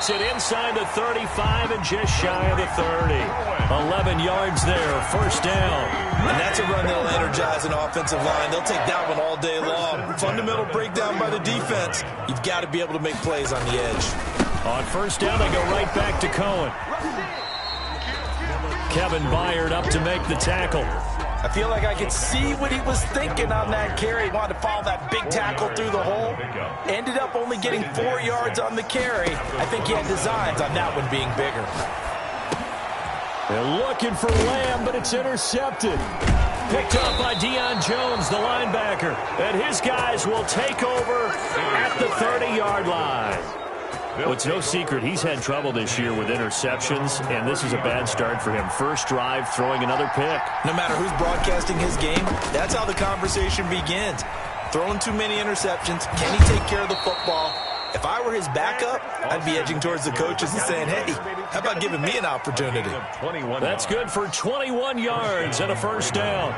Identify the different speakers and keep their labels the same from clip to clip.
Speaker 1: gets it inside the 35 and just shy of the 30. 11 yards there, first down.
Speaker 2: And that's a run that'll energize an offensive line. They'll take that one all day long. Fundamental breakdown by the defense. You've got to be able to make plays on the edge.
Speaker 1: On first down, they go right back to Cohen. Kevin Byard up to make the tackle.
Speaker 2: I feel like I could see what he was thinking on that carry. He wanted to follow that big tackle through the hole. Ended up only getting 4 yards on the carry. I think he had designs on that one being bigger.
Speaker 1: They're looking for Lamb, but it's intercepted. Picked up by Deion Jones, the linebacker. And his guys will take over at the 30-yard line. Well, it's no secret he's had trouble this year with interceptions, and this is a bad start for him. First drive, throwing another pick.
Speaker 2: No matter who's broadcasting his game, that's how the conversation begins. Throwing too many interceptions. Can he take care of the football? If I were his backup, I'd be edging towards the coaches and saying, hey, how about giving me an opportunity?
Speaker 1: That's good for 21 yards and a first down.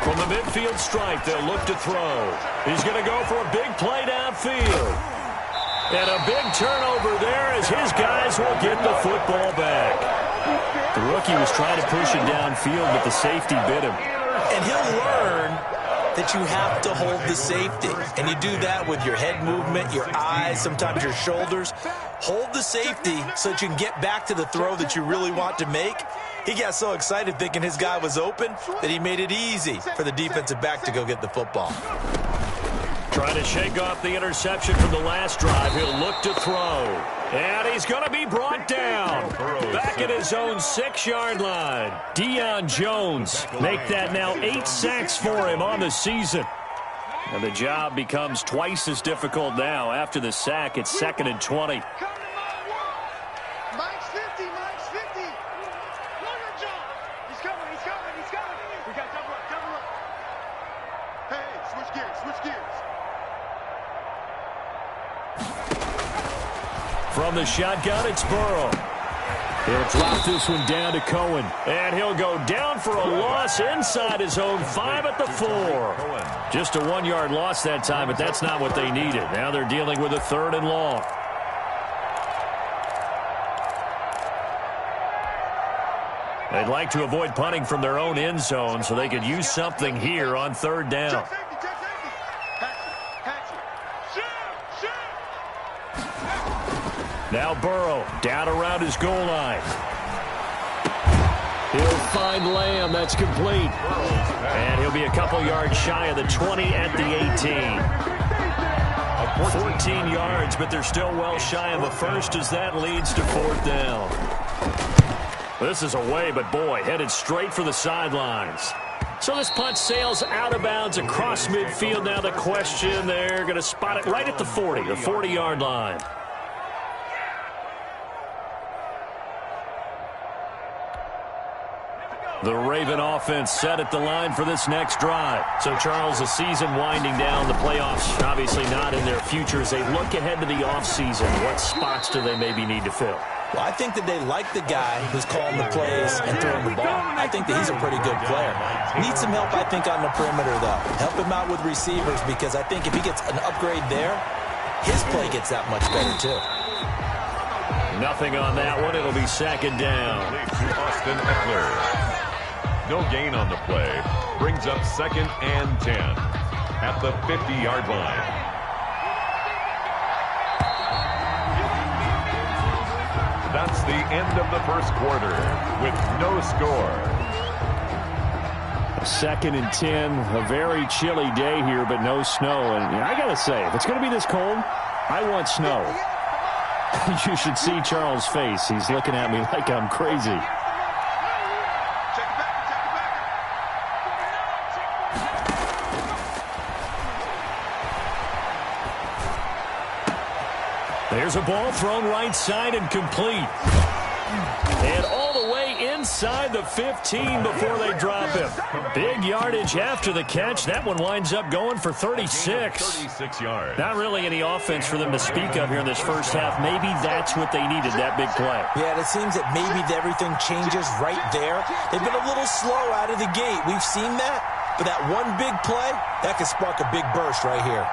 Speaker 1: From the midfield stripe, they'll look to throw. He's going to go for a big play downfield. And a big turnover there as his guys will get the football back. The rookie was trying to push it downfield, but the safety bit him.
Speaker 2: And he'll learn that you have to hold the safety. And you do that with your head movement, your eyes, sometimes your shoulders. Hold the safety so that you can get back to the throw that you really want to make. He got so excited thinking his guy was open that he made it easy for the defensive back to go get the football.
Speaker 1: Trying to shake off the interception from the last drive. He'll look to throw. And he's going to be brought down. Back at his own 6-yard line. Deion Jones make that now 8 sacks for him on the season. And the job becomes twice as difficult now. After the sack, it's 2nd and 20. From the shotgun, it's Burrow. He'll drop this one down to Cohen. And he'll go down for a loss inside his own 5 at the 4. Just a 1-yard loss that time, but that's not what they needed. Now they're dealing with a 3rd and long. They'd like to avoid punting from their own end zone so they could use something here on 3rd down. Now Burrow down around his goal line. He'll find Lamb. That's complete. And he'll be a couple yards shy of the 20 at the 18. 14 yards, but they're still well shy of the first as that leads to 4th down. This is away, but boy, headed straight for the sidelines. So this punt sails out of bounds across midfield. Now the question, they're going to spot it right at the 40, the 40-yard line. The Raven offense set at the line for this next drive. So, Charles, the season winding down, the playoffs obviously not in their future. As they look ahead to the offseason, what spots do they maybe need to fill?
Speaker 2: Well, I think that they like the guy who's calling the plays and throwing the ball. I think that he's a pretty good player. Needs some help, I think, on the perimeter, though. Help him out with receivers, because I think if he gets an upgrade there, his play gets that much better, too.
Speaker 1: Nothing on that one. It'll be 2nd down.
Speaker 3: Austin Eckler. No gain on the play. Brings up 2nd and 10 at the 50-yard line. That's the end of the first quarter with no score.
Speaker 1: 2nd and 10. A very chilly day here, but no snow. And I got to say, if it's going to be this cold, I want snow. You should see Charles' face. He's looking at me like I'm crazy. There's a ball thrown right side and complete. And all the way inside the 15 before they drop him. Big yardage after the catch. That one winds up going for 36.
Speaker 3: 36 yards.
Speaker 1: Not really any offense for them to speak of here in this first half. Maybe that's what they needed, that big play.
Speaker 2: Yeah, it seems that maybe everything changes right there. They've been a little slow out of the gate. We've seen that. But that one big play, that could spark a big burst right here.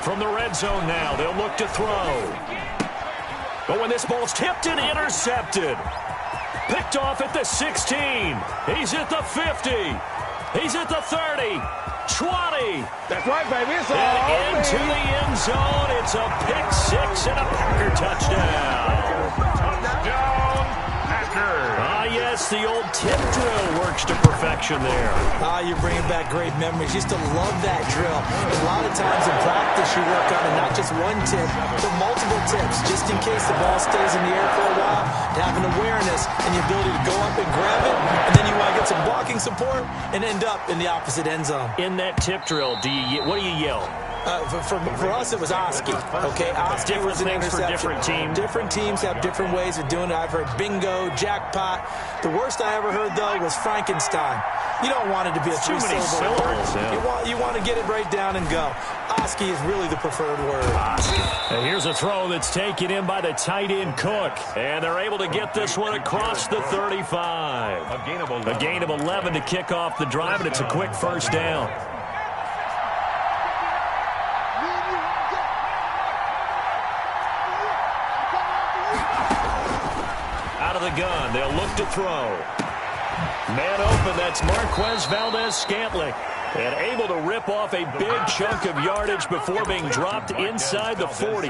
Speaker 1: From the red zone now, they'll look to throw. But when this ball's tipped and intercepted. Picked off at the 16. He's at the 50. He's at the 30. 20.
Speaker 4: That's right, baby. It's
Speaker 1: and
Speaker 4: all
Speaker 1: into the end zone. It's a pick six and a Packer touchdown.
Speaker 3: Touchdown, Packers.
Speaker 1: Yes, the old tip drill works to perfection there.
Speaker 2: You're bringing back great memories. Used to love that drill. A lot of times in practice, you work on it, not just one tip, but multiple tips, just in case the ball stays in the air for a while, to have an awareness and the ability to go up and grab it, and then you want to get some blocking support and end up in the opposite end zone.
Speaker 1: In that tip drill, what do you yell?
Speaker 2: For us, it was Oski. Okay, Oski was an interception.
Speaker 1: For different teams.
Speaker 2: Different teams have different ways of doing it. I've heard bingo, jackpot. The worst I ever heard, though, was Frankenstein. You don't want it to be a three-syllable word. Yeah. You want to get it right down and go. Oski is really the preferred word.
Speaker 1: And here's a throw that's taken in by the tight end Cook. And they're able to get this one across the 35. A gain of 11 to kick off the drive, and it's a quick first down. The gun. They'll look to throw. Man open, that's Marquez Valdez-Scantling. And able to rip off a big chunk of yardage before being dropped inside the 40.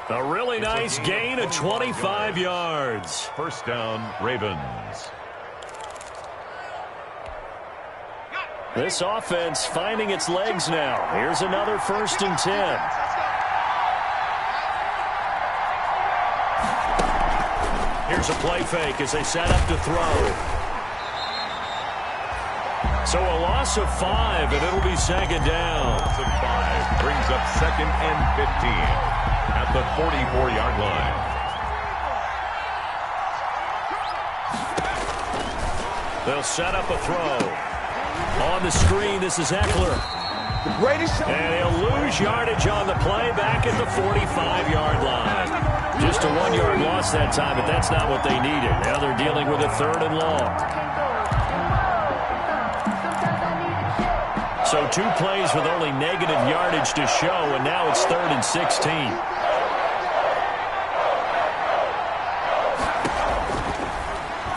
Speaker 1: A really nice gain of 25 yards.
Speaker 3: First down, Ravens.
Speaker 1: This offense finding its legs now. Here's another 1st and 10. Here's a play fake as they set up to throw. So a loss of 5, and it'll be second down.
Speaker 3: Loss of 5 brings up 2nd and 15 at the 44-yard line.
Speaker 1: They'll set up a throw. On the screen, this is Eckler. And he'll lose yardage on the play back at the 45-yard line. Just a 1-yard loss that time, but that's not what they needed. Now they're dealing with a 3rd and long. So 2 plays with only negative yardage to show, and now it's 3rd and 16.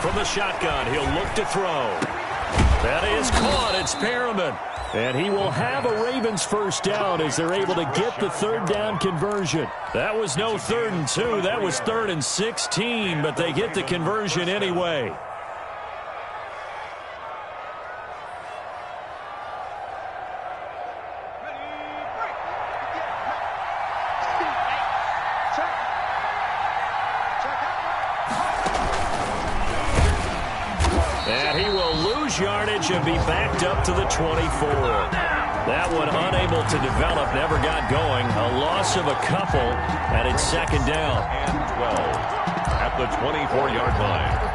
Speaker 1: From the shotgun, he'll look to throw. That is caught. It's Perriman. And he will have a Ravens first down as they're able to get the 3rd down conversion. That was no 3rd and 2. That was 3rd and 16, but they get the conversion anyway. And he will lose yardage and be backed up to the 24. That one unable to develop, never got going. A loss of a couple, and it's 2nd down.
Speaker 3: And 12 at the 24-yard line.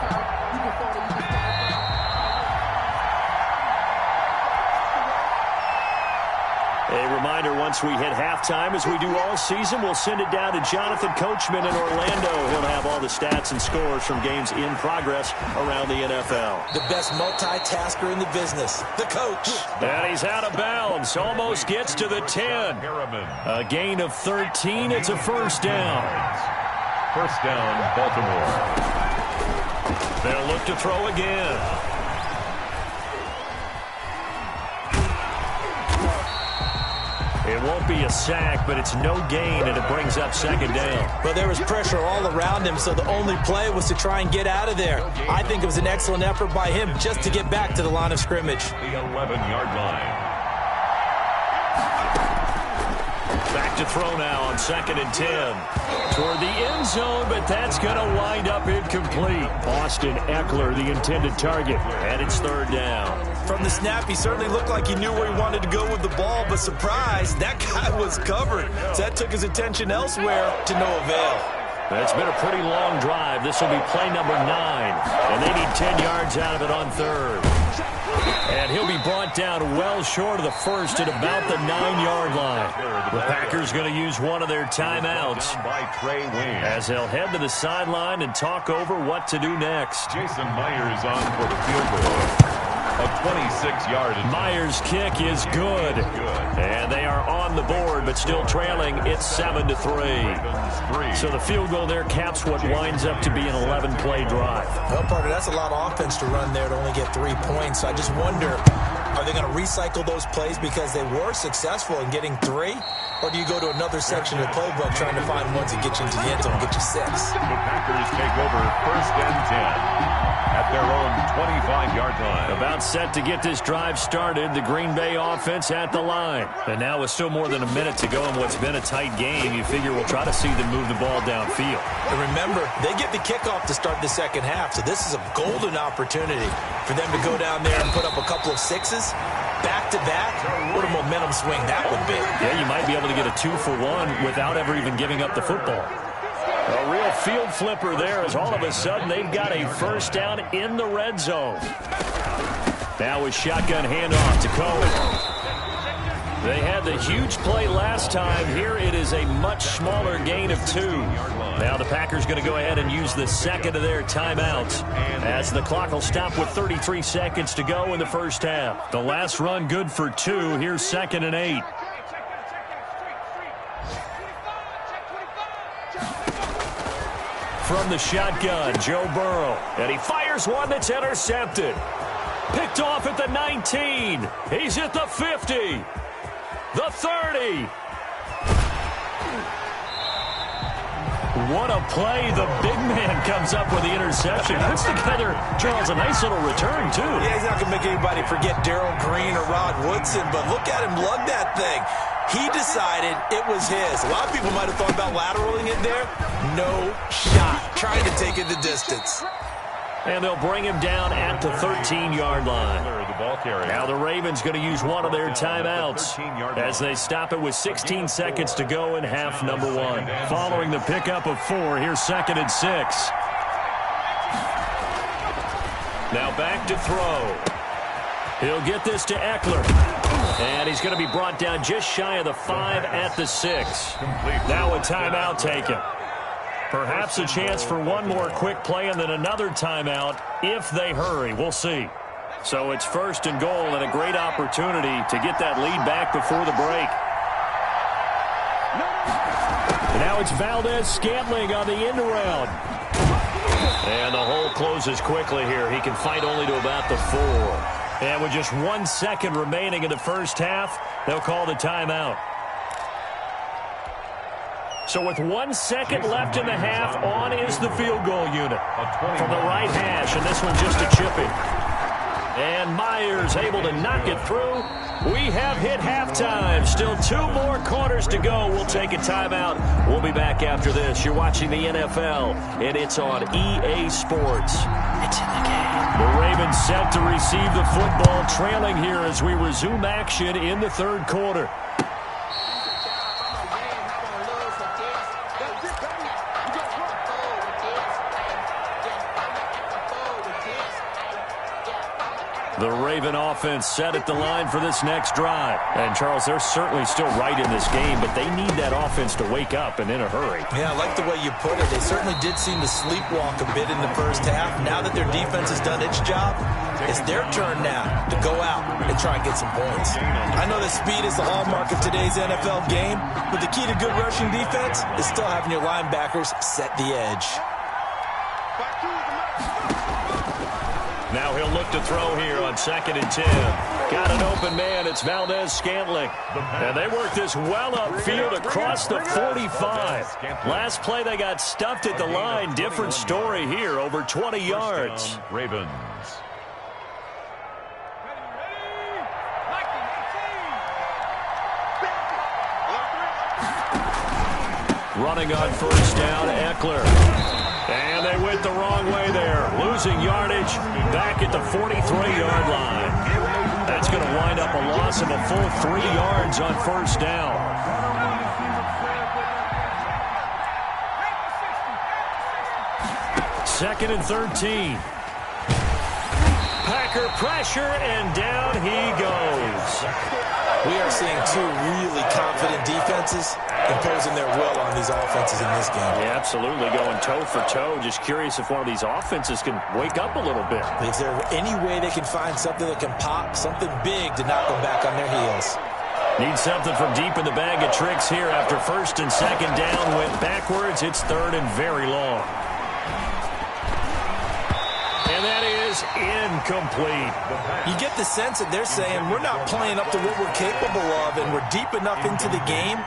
Speaker 1: A reminder, once we hit halftime, as we do all season, we'll send it down to Jonathan Coachman in Orlando. He'll have all the stats and scores from games in progress around the NFL.
Speaker 2: The best multitasker in the business, the coach.
Speaker 1: And he's out of bounds, almost gets to the 10. A gain of 13, it's a first down.
Speaker 3: First down, Baltimore.
Speaker 1: They'll look to throw again. It won't be a sack, but it's no gain, and it brings up 2nd down.
Speaker 2: Well, there was pressure all around him, so the only play was to try and get out of there. I think it was an excellent effort by him just to get back to the line of scrimmage.
Speaker 3: The 11-yard line.
Speaker 1: Back to throw now on 2nd and 10. Toward the end zone, but that's going to wind up incomplete. Austin Eckler, the intended target, and it's 3rd down.
Speaker 2: From the snap, he certainly looked like he knew where he wanted to go with the ball, but surprise, that guy was covered. So that took his attention elsewhere to no avail.
Speaker 1: It's been a pretty long drive. This will be play number 9, and they need about 10 yards out of it on third. And he'll be brought down well short of the first at about the 9-yard line. The Packers going to use one of their timeouts as they'll head to the sideline and talk over what to do next.
Speaker 3: Jason Myers on for the field goal. A 26-yard.
Speaker 1: Myers' kick is good. And they are on the board, but still trailing. It's 7-3. So the field goal there caps what winds up to be an 11-play drive.
Speaker 2: Well, partner, that's a lot of offense to run there to only get 3 points. So I just wonder, are they going to recycle those plays because they were successful in getting 3? Or do you go to another section of the playbook trying to find ones that get you into the end zone and get you 6?
Speaker 3: The Packers take over 1st and 10. At their own 25-yard line.
Speaker 1: About set to get this drive started. The Green Bay offense at the line. And now with still more than a minute to go in what's been a tight game, you figure we'll try to see them move the ball downfield.
Speaker 2: And remember, they get the kickoff to start the second half, so this is a golden opportunity for them to go down there and put up a couple of 6s. Back-to-back, what a momentum swing that would be.
Speaker 1: Yeah, you might be able to get a 2-for-1 without ever even giving up the football. A real field flipper there as all of a sudden they've got a first down in the red zone. Now with shotgun handoff to Cohen. They had the huge play last time. Here it is a much smaller gain of 2. Now the Packers going to go ahead and use the second of their timeouts as the clock will stop with 33 seconds to go in the first half. The last run good for 2. Here's 2nd and 8. From the shotgun, Joe Burrow. And he fires one that's intercepted. Picked off at the 19. He's at the 50. The 30. What a play. The big man comes up with the interception. Puts together, Charles, a nice little return, too.
Speaker 2: Yeah, he's not going to make anybody forget Darrell Green or Rod Woodson, but look at him lug that thing. He decided it was his. A lot of people might have thought about lateraling it there. No shot. Trying to take it the distance.
Speaker 1: And they'll bring him down at the 13-yard line. Now the Ravens going to use one of their timeouts as they stop it with 16 seconds to go in half number 1. Following the pickup of 4, here's 2nd and 6. Now back to throw. He'll get this to Eckler. And he's going to be brought down just shy of the 5 at the 6. Now a timeout taken. Perhaps a chance for one more quick play and then another timeout if they hurry. We'll see. So it's 1st and goal and a great opportunity to get that lead back before the break. Now it's Valdez-Scantling on the end around. And the hole closes quickly here. He can fight only to about the 4. And with just 1 second remaining in the first half, they'll call the timeout. So with 1 second left in the half, on is the field goal unit from the right hash, and this one just a chipping. And Myers able to knock it through. We have hit halftime. Still 2 more quarters to go. We'll take a timeout. We'll be back after this. You're watching the NFL, and it's on EA Sports. It's in the game. The Ravens set to receive the football, trailing here as we resume action in the 3rd quarter. The Raven offense set at the line for this next drive. And, Charles, they're certainly still right in this game, but they need that offense to wake up and in a hurry.
Speaker 2: Yeah, I like the way you put it. They certainly did seem to sleepwalk a bit in the first half. Now that their defense has done its job, it's their turn now to go out and try and get some points. I know that speed is the hallmark of today's NFL game, but the key to good rushing defense is still having your linebackers set the edge.
Speaker 1: Now he'll look to throw here on 2nd and 10. Got an open man. It's Valdez-Scantling. And they work this well upfield across the 45. Last play they got stuffed at the line. Different story here. Over 20 yards.
Speaker 3: Ravens.
Speaker 1: Running on first down, Eckler. And they went the wrong way there. Losing yardage back at the 43-yard line. That's going to wind up a loss of a full 3 yards on first down. Second and 13. Packer pressure, and down he goes.
Speaker 2: We are seeing two really confident defenses imposing their will on these offenses in this game.
Speaker 1: Yeah, absolutely, going toe for toe. Just curious if one of these offenses can wake up a little bit.
Speaker 2: Is there any way they can find something that can pop, something big to knock them back on their heels?
Speaker 1: Need something from deep in the bag of tricks here after first and second down went backwards. It's third and very long. And that is incomplete.
Speaker 2: You get the sense that they're saying we're not playing up to what we're capable of, and we're deep enough into the game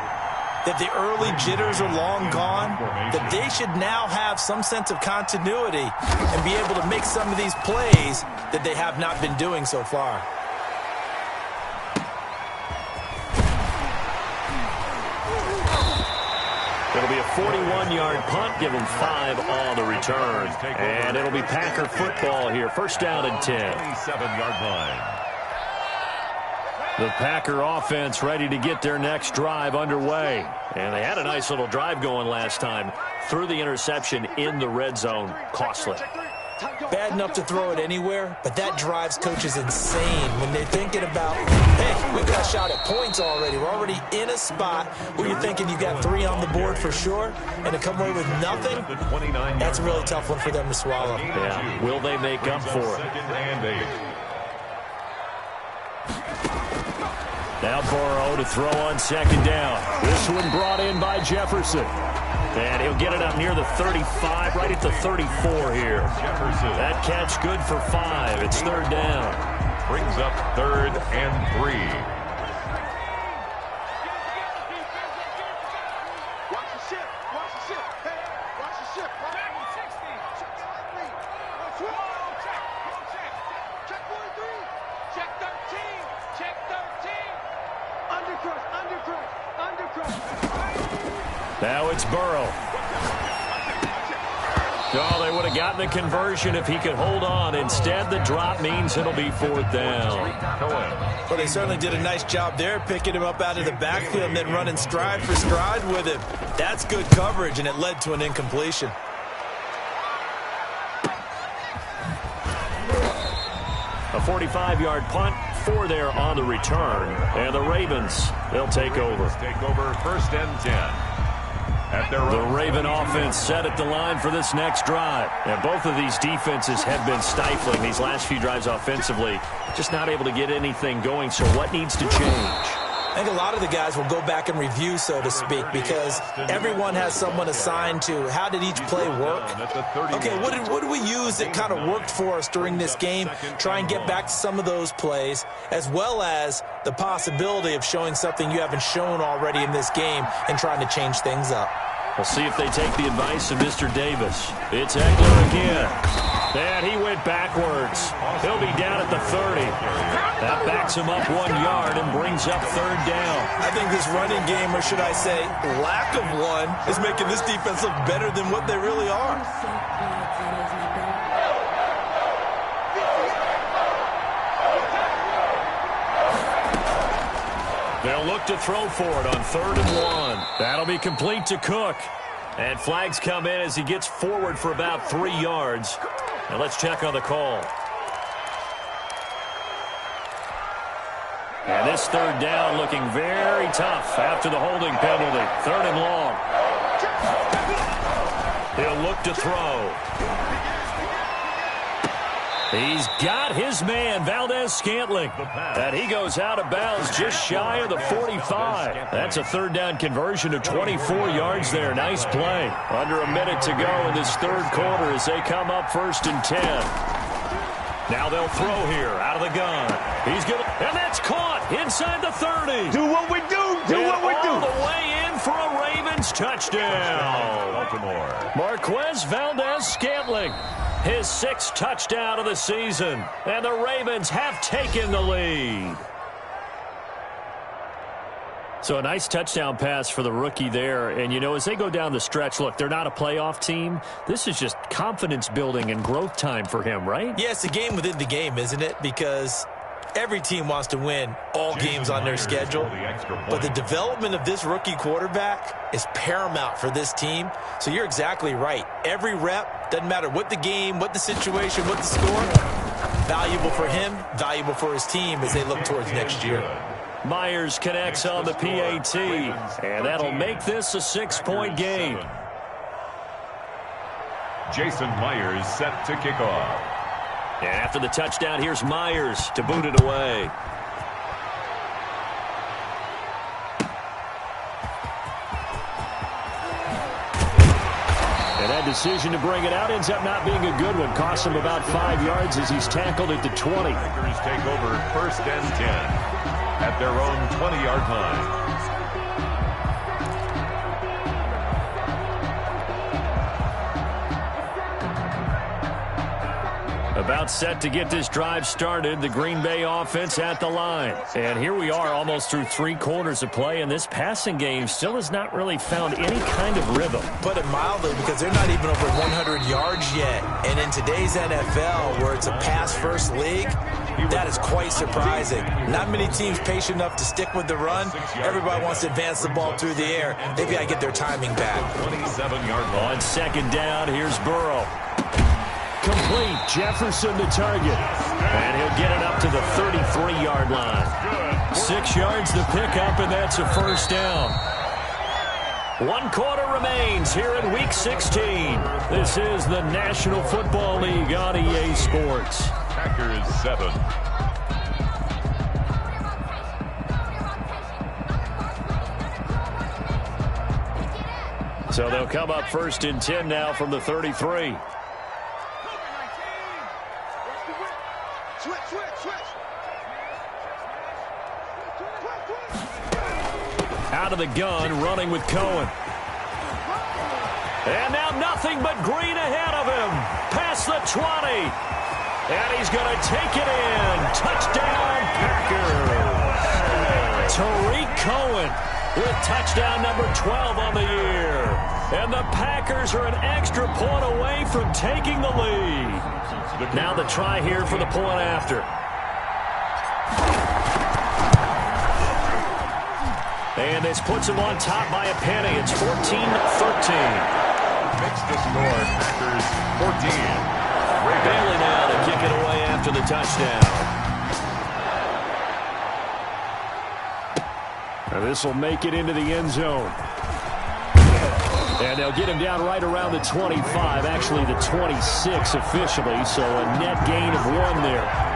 Speaker 2: that the early jitters are long gone, that they should now have some sense of continuity and be able to make some of these plays that they have not been doing so far.
Speaker 1: It'll be a 41-yard punt, give them 5 on the return. And it'll be Packer football here. First down and 10.
Speaker 3: 27-yard line.
Speaker 1: The Packer offense ready to get their next drive underway. And they had a nice little drive going last time. Threw the interception in the red zone. Costly.
Speaker 2: Bad enough to throw it anywhere, but that drives coaches insane when they're thinking about, hey, we've got a shot at points already. We're already in a spot where you're thinking you got 3 on the board for sure, and to come away with nothing, that's a really tough one for them to swallow.
Speaker 1: Yeah, will they make up for it? Now Burrow to throw on second down. This one brought in by Jefferson. And he'll get it up near the 35, right at the 34 here.
Speaker 3: Jefferson.
Speaker 1: That catch good for 5. It's third down.
Speaker 3: Brings up third and 3.
Speaker 4: Watch the ship. Watch the ship. Hey, watch the ship. Check 60. Check 3. Check 43. Check 13. Check 13. Undercrush. Undercrush. Undercrush.
Speaker 1: Now it's Burrow. Oh, they would have gotten the conversion if he could hold on. Instead, the drop means it'll be fourth down.
Speaker 2: Well, they certainly did a nice job there, picking him up out of the backfield and then running stride for stride with him. That's good coverage, and it led to an incompletion.
Speaker 1: A 45-yard punt, 4 there on the return. And the Ravens, they'll take over.
Speaker 3: Take over first and 10.
Speaker 1: The Raven offense set at the line for this next drive. And both of these defenses have been stifling these last few drives offensively. Just not able to get anything going. So what needs to change?
Speaker 2: I think a lot of the guys will go back and review, so to speak, because everyone has someone assigned to how did each play work. Okay, what did we use that kind of worked for us during this game? Try and get back to some of those plays, as well as the possibility of showing something you haven't shown already in this game and trying to change things up.
Speaker 1: We'll see if they take the advice of Mr. Davis. It's Eckler again. And he went backwards. He'll be down at the 30. That backs him up 1 yard and brings up third down.
Speaker 2: I think this running game, or should I say lack of one, is making this defense look better than what they really are.
Speaker 1: They'll look to throw for it on 3rd and 1. That'll be complete to Cook. And flags come in as he gets forward for about 3 yards. Now let's check on the call. And this third down looking very tough after the holding penalty. 3rd and long. He'll look to throw. He's got his man, Valdez-Scantling. And he goes out of bounds just shy of the 45. That's a 3rd down conversion of 24 yards there. Nice play. Under a minute to go in this 3rd quarter as they come up 1st and 10. Now they'll throw here out of the gun. He's going to, and that's caught inside the 30.
Speaker 4: Do what we do. Do
Speaker 1: and
Speaker 4: what we do.
Speaker 1: all the way in for a Ravens touchdown.
Speaker 3: Baltimore.
Speaker 1: Marquez Valdez-Scantling. His 6th touchdown of the season. And the Ravens have taken the lead. So a nice touchdown pass for the rookie there. And, you know, as they go down the stretch, look, they're not a playoff team. This is just confidence building and growth time for him, right?
Speaker 2: Yeah, it's a game within the game, isn't it? Because every team wants to win all games on their schedule. But the development of this rookie quarterback is paramount for this team. So you're exactly right. Every rep, Doesn't matter what the game, what the situation, what the score. Valuable for him, valuable for his team as they look towards next year.
Speaker 1: Myers connects on the PAT, and that'll make this a 6-point game.
Speaker 3: Jason Myers set to kick off.
Speaker 1: And after the touchdown, here's Myers to boot it away. And that decision to bring it out ends up not being a good one. Costs him about 5 yards as he's tackled at the 20.
Speaker 3: Packers take over 1st and 10 at their own 20-yard line.
Speaker 1: About set to get this drive started, the Green Bay offense at the line. And here we are almost through 3 quarters of play, and this passing game still has not really found any kind of rhythm.
Speaker 2: Put it mildly, because they're not even over 100 yards yet. And in today's NFL, where it's a pass-first league, that is quite surprising. Not many teams patient enough to stick with the run. Everybody wants to advance the ball through the air. They've got to get their timing back.
Speaker 3: 27-yard line.
Speaker 1: On 2nd down, here's Burrow. Complete. Jefferson to target. And he'll get it up to the 33-yard line. 6 yards the pickup, and that's a 1st down. 1 quarter remains here in Week 16. This is the National Football League on EA Sports.
Speaker 3: Packers 7.
Speaker 1: So they'll come up 1st and 10 now from the 33. Out of the gun, running with Cohen. And now nothing but green ahead of him. Past the 20. And he's going to take it in. Touchdown, Packers. Tariq Cohen with touchdown number 12 on the year. And the Packers are an extra point away from taking the lead. Now the try here for the point after. And this puts him on top by a penny. It's 14-13.
Speaker 3: Makes the score. Packers 14.
Speaker 1: Bailey now to kick it away after the touchdown. Now this will make it into the end zone. And they'll get him down right around the 25, actually the 26 officially, so a net gain of 1 there.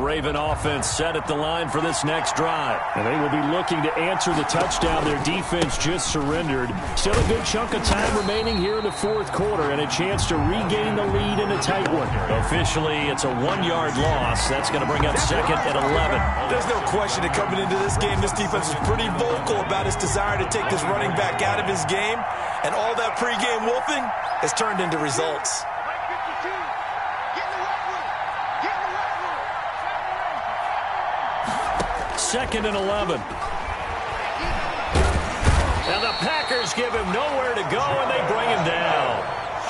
Speaker 1: Raven offense set at the line for this next drive. And they will be looking to answer the touchdown their defense just surrendered. Still a good chunk of time remaining here in the 4th quarter and a chance to regain the lead in a tight one. Officially, it's a 1-yard loss. That's going to bring up 2nd and 11.
Speaker 2: There's no question that coming into this game, this defense was pretty vocal about its desire to take this running back out of his game. And all that pregame wolfing has turned into results.
Speaker 1: 2nd and 11. And the Packers give him nowhere to go, and they bring him down.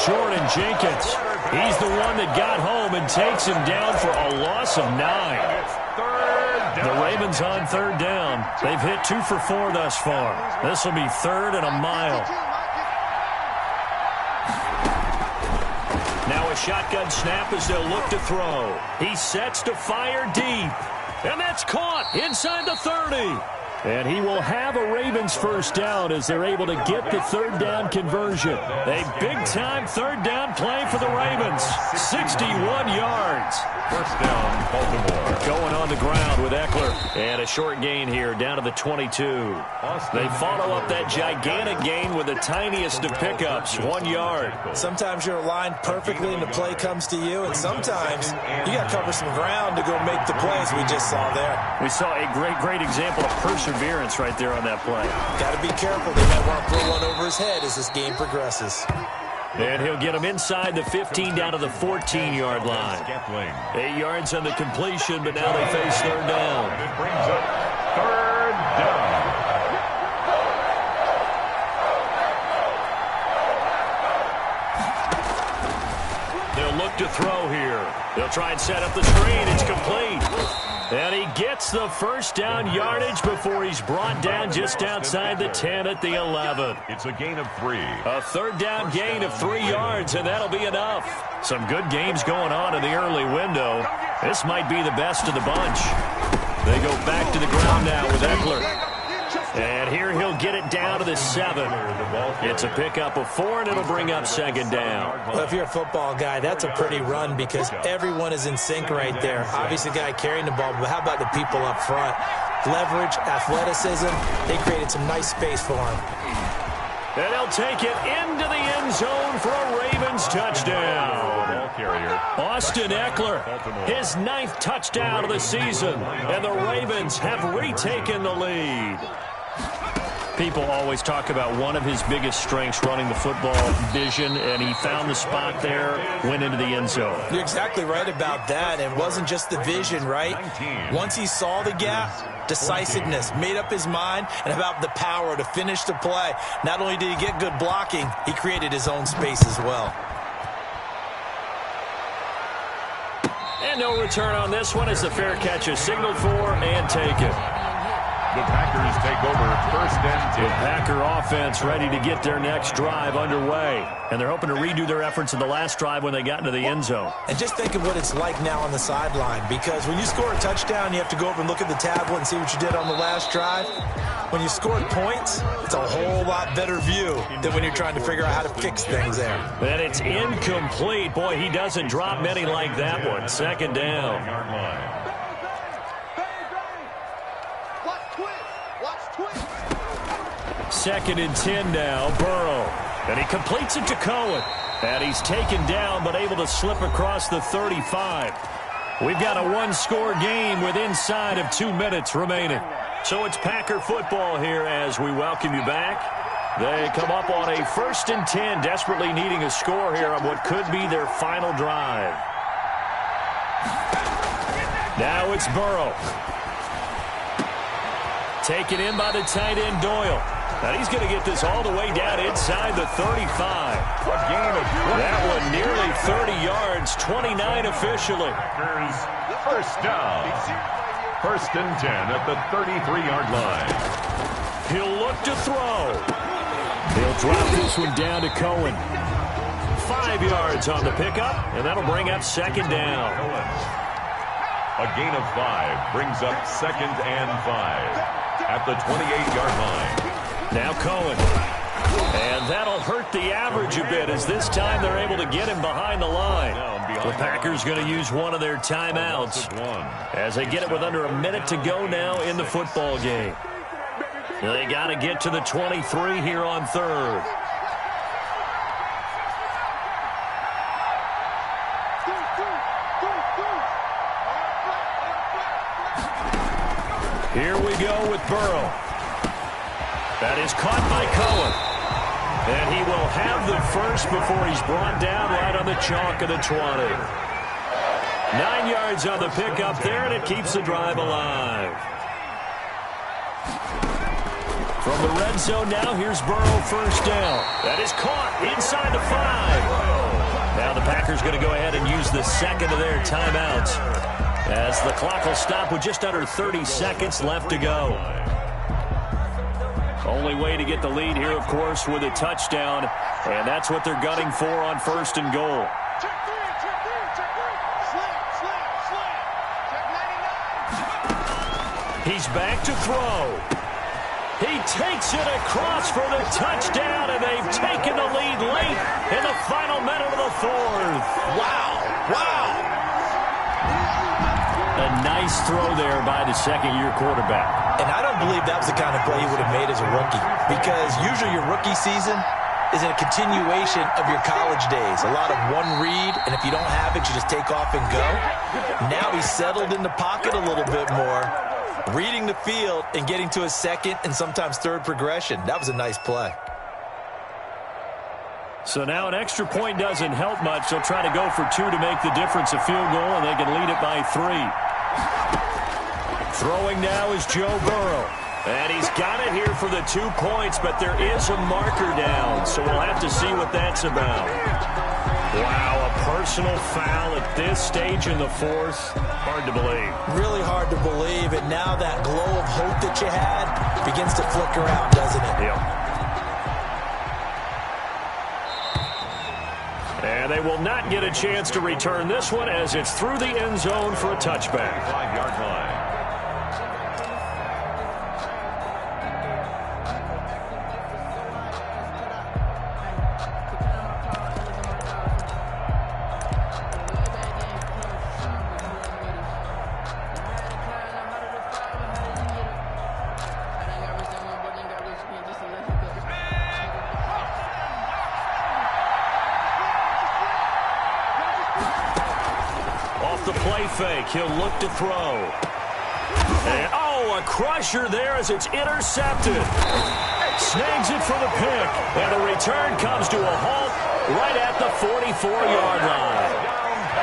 Speaker 1: Jordan Jenkins, he's the one that got home and takes him down for a loss of 9. The Ravens on 3rd down. They've hit 2 for 4 thus far. This will be 3rd and a mile. Now a shotgun snap as they'll look to throw. He sets to fire deep. And that's caught inside the 30. And he will have a Ravens 1st down as they're able to get the 3rd down conversion. A big-time 3rd down play for the Ravens. 61 yards.
Speaker 3: 1st down, Baltimore.
Speaker 1: Going on the ground with Eckler. And a short gain here down to the 22. They follow up that gigantic gain with the tiniest of pickups, 1 yard.
Speaker 2: Sometimes you're aligned perfectly and the play comes to you, and sometimes you got to cover some ground to go make the plays we just saw there.
Speaker 1: We saw a great example of perseverance right there on that play.
Speaker 2: Got to be careful. They might want to throw one over his head as this game progresses.
Speaker 1: And he'll get him inside the 15 down to the 14-yard line. 8 yards on the completion, but now they face 3rd down.
Speaker 3: It brings up 3rd down.
Speaker 1: He'll look to throw here. He'll try and set up the screen. It's complete. And he gets the first down yardage before he's brought down just outside the 10 at the 11.
Speaker 3: It's a gain of 3.
Speaker 1: A third down gain of 3 yards, and that'll be enough. Some good games going on in the early window. This might be the best of the bunch. They go back to the ground now with Eckler. And here he'll get it down to the 7. It's a pickup of 4, and it'll bring up second down.
Speaker 2: Well, if you're a football guy, that's a pretty run because everyone is in sync right there. Obviously, the guy carrying the ball, but how about the people up front? Leverage, athleticism, they created some nice space for him.
Speaker 1: And they'll take it into the end zone for a Ravens touchdown. Austin Eckler, his 9th touchdown of the season, and the Ravens have retaken the lead. People always talk about one of his biggest strengths running the football, vision, and he found the spot there, went into the end zone.
Speaker 2: You're exactly right about that. It wasn't just the vision, right? Once he saw the gap, decisiveness, made up his mind, and about the power to finish the play. Not only did he get good blocking, he created his own space as well.
Speaker 1: And no return on this one as the fair catch is signaled for and taken.
Speaker 3: The Packers take over first and 10.
Speaker 1: The Packer offense ready to get their next drive underway. And they're hoping to redo their efforts in the last drive when they got into the end zone.
Speaker 2: And just think of what it's like now on the sideline, because when you score a touchdown, you have to go over and look at the tablet and see what you did on the last drive. When you scored points, it's a whole lot better view than when you're trying to figure out how to fix things there.
Speaker 1: And it's incomplete. Boy, he doesn't drop many like that one. Second down. Second and 10 now, Burrow. And he completes it to Cohen. And he's taken down but able to slip across the 35. We've got a one-score game with inside of 2 minutes remaining. So it's Packer football here as we welcome you back. They come up on a first and 10, desperately needing a score here on what could be their final drive. Now it's Burrow. Taken in by the tight end Doyle. And he's going to get this all the way down inside the 35.
Speaker 3: A gain of 20.
Speaker 1: That one nearly 30 yards, 29 officially.
Speaker 3: First down. First and 10 at the 33-yard line.
Speaker 1: He'll look to throw. He'll drop this one down to Cohen. 5 yards on the pickup, and that'll bring up second down.
Speaker 3: A gain of 5 brings up second and 5 at the 28-yard line.
Speaker 1: Now Cohen. And that'll hurt the average a bit as this time they're able to get him behind the line. The Packers going to use one of their timeouts as they get it with under a minute to go now in the football game. They got to get to the 23 here on third. Here we go with Burrow. That is caught by Cohen. And he will have the first before he's brought down right on the chalk of the 20. 9 yards on the pickup there, and it keeps the drive alive. From the red zone now, here's Burrow first down. That is caught inside the 5. Now the Packers going to go ahead and use the second of their timeouts as the clock will stop with just under 30 seconds left to go. Only way to get the lead here, of course, with a touchdown, and that's what they're gunning for on first and goal. He's back to throw. He takes it across for the touchdown, and they've taken the lead late in the final minute of the fourth.
Speaker 2: Wow. Wow.
Speaker 1: A nice throw there by the second-year quarterback.
Speaker 2: And I don't believe that was the kind of play he would have made as a rookie, because usually your rookie season is a continuation of your college days. A lot of one read, and if you don't have it, you just take off and go. Now he's settled in the pocket a little bit more, reading the field and getting to a second and sometimes third progression. That was a nice play.
Speaker 1: So now an extra point doesn't help much. They'll try to go for 2 to make the difference a field goal, and they can lead it by 3. Throwing now is Joe Burrow. And he's got it here for the 2 points, but there is a marker down, so we'll have to see what that's about. Wow, a personal foul at this stage in the fourth. Hard to believe. Really hard to believe. And now that glow of hope that you had begins to flicker out, doesn't it? Yep. And they will not get a chance to return this one as it's through the end zone for a touchback.
Speaker 3: 5-yard line.
Speaker 1: Fake. He'll look to throw. And, a crusher there as it's intercepted. Snags it for the pick. And the return comes to a halt right at the 44-yard line.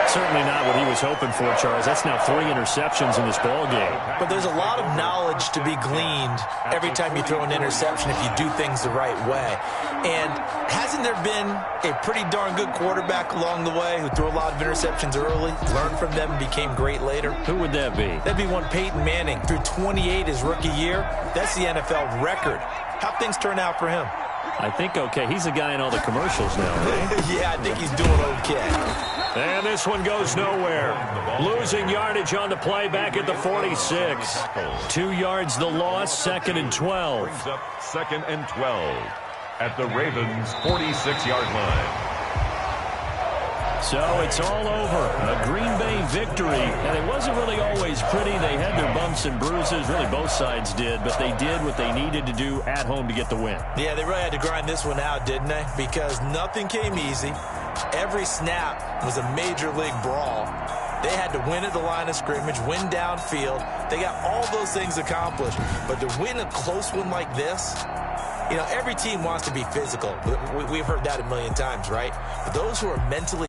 Speaker 1: Certainly not what he was hoping for, Charles. That's now 3 interceptions in this ball game.
Speaker 2: But there's a lot of knowledge to be gleaned every time you throw an interception if you do things the right way. And hasn't there been a pretty darn good quarterback along the way who threw a lot of interceptions early, learned from them, and became great later?
Speaker 1: Who would that be?
Speaker 2: That'd be one Peyton Manning. Threw 28 his rookie year. That's the NFL record. How'd things turn out for him?
Speaker 1: I think okay. He's the guy in all the commercials now, right?
Speaker 2: Yeah, I think he's doing okay.
Speaker 1: And this one goes nowhere. Losing yardage on the play back at the 46. 2 yards the loss, 2nd and 12.
Speaker 3: Brings up 2nd and 12 at the Ravens' 46-yard line.
Speaker 1: So it's all over. A Green Bay victory. And it wasn't really always pretty. They had their bumps and bruises. Really, both sides did. But they did what they needed to do at home to get the win.
Speaker 2: Yeah, they really had to grind this one out, didn't they? Because nothing came easy. Every snap was a major league brawl. They had to win at the line of scrimmage, win downfield. They got all those things accomplished. But to win a close one like this, you know, every team wants to be physical. We've heard that a million times, right? But those who are mentally